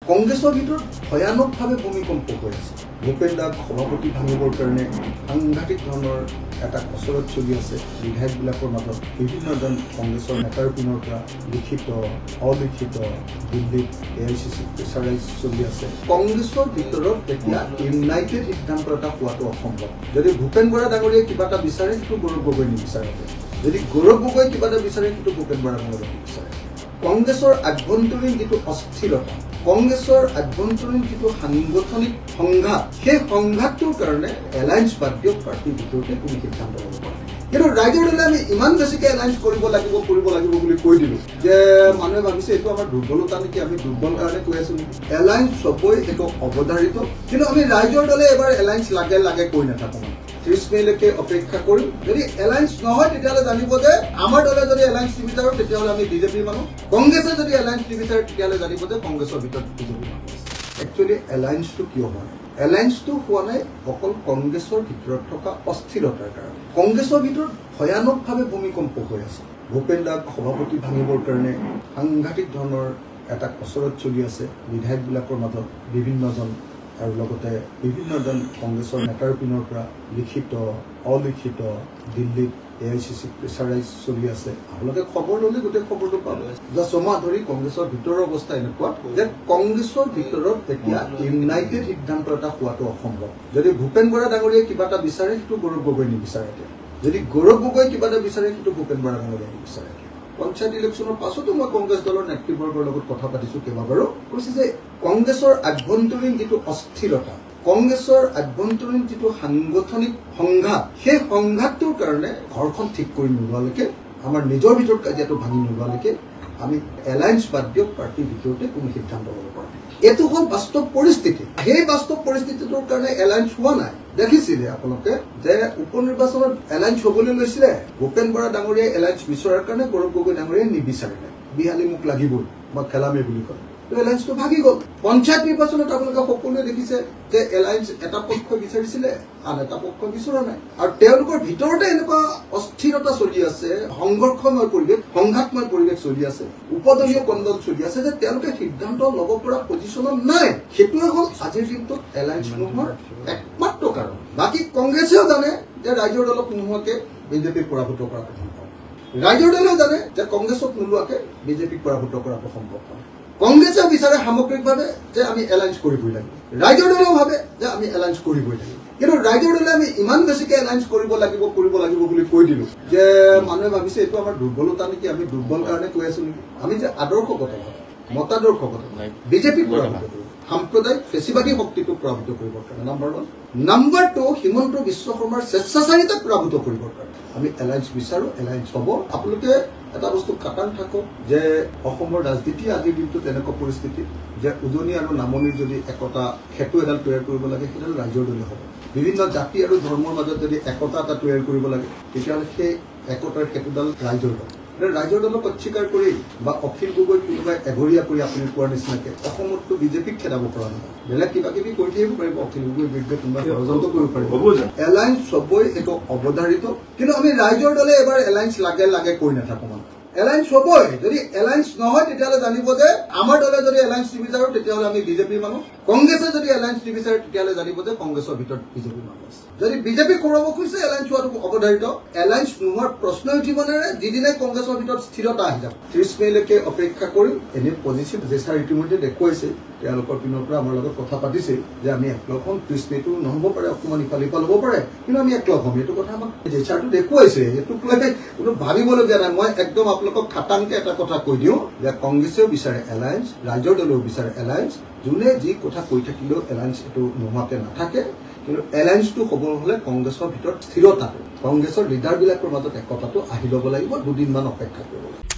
কংগ্ৰেছৰ ভিতৰত ভয়ানকভাৱে ভূমিকম্প হৈ আছে। ভূপেন দাক সভাপতি ভাঙিবৰ কাৰণে সাংঘাতিক ধৰণৰ এটা কচৰত চলি আছে। বিধায়কবিলাকৰ মাজত বিভিন্নজন কংগ্ৰেছৰ নেতাৰ পিনৰ পৰা লিখিত অলিখিত দিল্লীত AICC প্ৰেছাৰাইজ চলি আছে। কংগ্ৰেছৰ ভিতৰত এতিয়া ইউনাইটেড সিদ্ধান্ত এটা হোৱাটো অসম্ভৱ। যদি ভূপেন বৰা ডাঙৰীয়াই কিবা এটা বিচাৰে সেইটো গৌৰৱ গগৈ নিবিচাৰে, যদি গৌৰৱ গগৈ কিবা এটা বিচাৰে সেইটো ভূপেন বৰা ডাঙৰীয়াই নিবিচাৰে। কংগ্ৰেছৰ আভ্যন্তৰীণ যিটো অস্থিৰতা, কংগ্ৰেছৰ আভ্যন্তৰীণ যিটো সাংগঠনিক সংঘাত, সেই সংঘাতটোৰ কাৰণে এলায়েন্স বাদ দিয়ক পাৰ্টিৰ ভিতৰতে কোনো সিদ্ধান্ত ল'ব পাৰে। কিন্তু ৰাইজৰ দলে আমি ইমান বেছিকৈ এলায়েন্স কৰিব লাগিব বুলি কৈ দিলোঁ যে মানুহে ভাবিছে এইটো আমাৰ দুৰ্বলতা নেকি, আমি দুৰ্বল কাৰণে কৈ আছোঁ নেকি। এলায়েন্স চবই এইটো অৱধাৰিত, কিন্তু আমি ৰাইজৰ দলে এবাৰ এলায়েন্স লাগে কৈ নাথাকোঁ। 30 মেলৈকে অপেক্ষা কৰিম। যদি এলায়েন্স নহয় তেতিয়াহ'লে জানিব যে আমাৰ দলে যদি এলায়েন্স নিবিচাৰোঁ তেতিয়াহ'লে আমি বিজেপিৰ মানুহ, কংগ্ৰেছে যদি এলায়েন্স নিবিচাৰে তেতিয়াহ'লে জানিব যে কংগ্ৰেছৰ ভিতৰত বিজেপিৰ মানুহ। একচুৱেলি এলায়েন্সটো কিয় হোৱা নাই? এলায়েন্সটো হোৱা নাই অকল কংগ্ৰেছৰ ভিতৰত থকা অস্থিৰতাৰ কাৰণে। কংগ্ৰেছৰ ভিতৰত ভয়ানকভাৱে ভূমিকম্প হৈ আছে। ভূপেন দাক সভাপতি ভাঙিবৰ কাৰণে সাংঘাতিক ধৰণৰ এটা কচৰত চলি আছে। বিধায়কবিলাকৰ মাজত বিভিন্নজন আৰু লগতে বিভিন্নজন কংগ্ৰেছৰ নেতাৰ পিনৰ পৰা লিখিত অলিখিত দিল্লীত AICC প্ৰেছাৰাইজ চলি আছে। আপোনালোকে খবৰ ল'লে গোটেই খবৰটো পাব। যোৱা ছমাহ ধৰি কংগ্ৰেছৰ ভিতৰৰ অৱস্থা এনেকুৱা যে কংগ্ৰেছৰ ভিতৰত এতিয়া ইউনাইটেড সিদ্ধান্ত এটা হোৱাটো অসম্ভৱ। যদি ভূপেন বৰা ডাঙৰীয়াই কিবা এটা বিচাৰে সেইটো গৌৰৱ গগৈ নিবিচাৰে, যদি গৌৰৱ গগৈ কিবা এটা বিচাৰে সেইটো ভূপেন বৰা ডাঙৰীয়াই নিবিচাৰে। পঞ্চায়ত ইলেকশ্যনৰ পাছতো মই কংগ্ৰেছ দলৰ নেতৃবৰ্গৰ লগত কথা পাতিছোঁ কেইবাবাৰো। কৈছে যে কংগ্ৰেছৰ আভ্যন্তৰীণ যিটো অস্থিৰতা, কংগ্ৰেছৰ আভ্যন্তৰীণ যিটো সাংগঠনিক সংঘাত, সেই সংঘাতটোৰ কাৰণে ঘৰখন ঠিক কৰি নোলোৱালৈকে, আমাৰ নিজৰ ভিতৰত কাজিয়াটো ভাঙি নোলোৱালৈকে আমি এলায়েন্স বাদ দিয়ক পাৰ্টিৰ ভিতৰতে কোনো সিদ্ধান্ত ল'ব পৰা নাই। এইটো হ'ল বাস্তৱ পৰিস্থিতি। সেই বাস্তৱ পৰিস্থিতিটোৰ কাৰণে এলায়েন্স হোৱা নাই। দেখিছিলে আপোনালোকে যে উপ নিৰ্বাচনত এলায়েন্স হ'বলৈ লৈছিলে, ভূপেন বৰা ডাঙৰীয়াই এলায়েন্স বিচৰাৰ কাৰণে গৌৰৱ গগৈ ডাঙৰীয়াই নিবিচাৰিলে। বিহালী মোক লাগিবই, মই খেলামে বুলি কয়, এলায়েন্সটো ভাগি গ'ল। পঞ্চায়ত নিৰ্বাচনত আপোনালোকে সকলোৱে দেখিছে যে এলায়েন্স এটা পক্ষ বিচাৰিছিলে, আন এটা পক্ষ বিচৰা নাই। আৰু তেওঁলোকৰ ভিতৰতে এনেকুৱা অস্থিৰতা চলি আছে, সংঘৰ্ষময় পৰিৱেশ, সংঘাতময় পৰিৱেশ চলি আছে, উপদলীয় কন্দল চলি আছে যে তেওঁলোকে সিদ্ধান্ত ল'ব পৰা পজিশ্যনত নাই। সেইটোৱে হ'ল আজিৰ দিনটোত এলায়েন্স নোহোৱাৰ একমাত্ৰ কাৰণ। বাকী কংগ্ৰেছেও জানে যে ৰাইজৰ দলক নোহোৱাকে বিজেপিক পৰাভূত কৰাটো সম্ভৱ। ৰাইজৰ দলেও জানে যে কংগ্ৰেছক নোলোৱাকে বিজেপিক পৰাভূত কৰাটো সম্ভৱ নহয়। কংগ্ৰেছে বিচাৰে সামগ্ৰিকভাৱে যে আমি এলায়েন্স কৰিবই লাগিব, ৰাইজৰ দলেও ভাবে যে আমি এলায়েন্স কৰিবই লাগিব। কিন্তু ৰাইজৰ দলে আমি ইমান বেছিকৈ এলায়েন্স কৰিব লাগিব বুলি কৈ দিলোঁ যে মানুহে ভাবিছে এইটো আমাৰ দুৰ্বলতা নেকি, আমি দুৰ্বল কাৰণে কৈ আছোঁ নেকি। আমি যে আদৰ্শগত মতাদৰ্শগত বিজেপিক পৰাভূত কৰিব, সাম্প্ৰদায়িক ফেচিবাদী শক্তিটোক পৰাভূত কৰিবৰ কাৰণে নম্বৰ 1, নম্বৰ 2 হিমন্ত বিশ্ব শৰ্মাৰ স্বেচ্ছাচাৰিতাক পৰাভূত কৰিবৰ কাৰণে আমি এলায়েন্স বিচাৰোঁ। এলায়েন্স হ'ব। আপোনালোকে এটা বস্তু খাটাং থাকক যে অসমৰ ৰাজনীতি আজিৰ দিনটোত এনেকুৱা পৰিস্থিতি যে উজনি আৰু নামনিৰ যদি একতা সেতু এডাল তৈয়াৰ কৰিব লাগে সেইডাল ৰাইজৰ দলে হ'ব। বিভিন্ন জাতি আৰু ধৰ্মৰ মাজত যদি একতা এটা তৈয়াৰ কৰিব লাগে তেতিয়াহ'লে সেই একতাৰ সেতুডাল ৰাইজৰ দল। ৰাইজৰ দলক অস্বীকাৰ কৰি বা অখিল গগৈ কোনোবাই এঘৰীয়া কৰি আপুনি কোৱাৰ নিচিনাকে অসমততো বিজেপিক খেদাব পৰা নাই। বেলেগ কিবা কিবি কৰি থাকিব পাৰিব, অখিল গগৈৰ বিৰুদ্ধে কোনোবা ষড়যন্ত্ৰ কৰিব পাৰিব। এলায়েন্স চবই এইটো অৱধাৰিত, কিন্তু আমি ৰাইজৰ দলে এবাৰ এলায়েন্স লাগে কৈ নাথাকোঁ। এলায়েন্স হ'বই। যদি এলায়েন্স নহয় তেতিয়াহ'লে জানিব যে আমাৰ দলে যদি এলায়েন্স নিবিচাৰোঁ তেতিয়াহ'লে আমি বিজেপিৰ মানুহ, কংগ্ৰেছে যদি এলায়েন্স নিবিচাৰে তেতিয়াহ'লে জানিব যে কংগ্ৰেছৰ ভিতৰত বিজেপিৰ মানুহ আছে। যদি বিজেপি কৰাব খুজিছে এলায়েন্স হোৱাটো অৱধাৰিত। এলায়েন্স নোহোৱাৰ প্ৰশ্নই উঠিব নোৱাৰে যিদিনাই কংগ্ৰেছৰ ভিতৰত স্থিৰতা আহি যাব। 30 মেলৈকে অপেক্ষা কৰিম। এনে পজিটিভ যে ছাৰ ইতিমধ্যে দেখুৱাইছে, তেওঁলোকৰ পিনৰ পৰা আমাৰ লগত কথা পাতিছে যে আমি একলগ হ'ম। 30 মেটো নহ'ব পাৰে, অকণমান ইফাল হ'ব পাৰে, কিন্তু আমি একলগ হ'ম। এইটো কথা আমাক যে ছাৰটো দেখুৱাইছে, এইটোক লৈ কোনো ভাবিবলগীয়া নাই। মই একদম আপোনালোকক খাটাংকে এটা কথা কৈ দিওঁ যে কংগ্ৰেছেও বিচাৰে এলায়েন্স, ৰাইজৰ দলেও বিচাৰে এলায়েন্স। যোনে যি কথা কৈ থাকিলেও এলায়েন্স এইটো নোহোৱাকে নাথাকে। কিন্তু এলায়েন্সটো হ'ব হ'লে কংগ্ৰেছৰ ভিতৰত স্থিৰতাটো, কংগ্ৰেছৰ লিডাৰবিলাকৰ মাজত একতাটো আহি ল'ব লাগিব। 2 দিনমান অপেক্ষা কৰিব লাগিব।